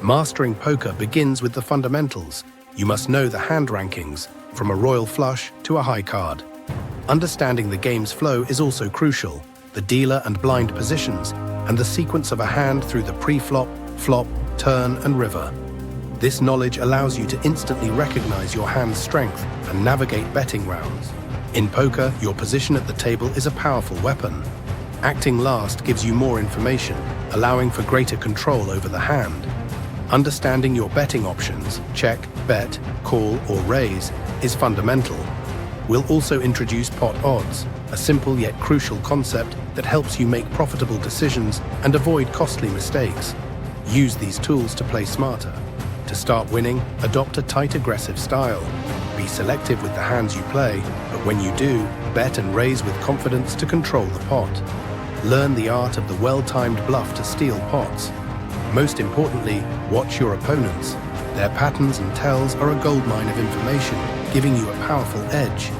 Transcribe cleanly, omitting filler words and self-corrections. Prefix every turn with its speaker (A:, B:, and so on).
A: Mastering poker begins with the fundamentals. You must know the hand rankings, from a royal flush to a high card. Understanding the game's flow is also crucial. The dealer and blind positions, and the sequence of a hand through the pre-flop, flop, turn, and river. This knowledge allows you to instantly recognize your hand's strength and navigate betting rounds. In poker, your position at the table is a powerful weapon. Acting last gives you more information, allowing for greater control over the hand. Understanding your betting options, check, bet, call, or raise, is fundamental. We'll also introduce pot odds, a simple yet crucial concept that helps you make profitable decisions and avoid costly mistakes. Use these tools to play smarter. To start winning, adopt a tight, aggressive style. Be selective with the hands you play, but when you do, bet and raise with confidence to control the pot. Learn the art of the well-timed bluff to steal pots. Most importantly, watch your opponents. Their patterns and tells are a goldmine of information, giving you a powerful edge.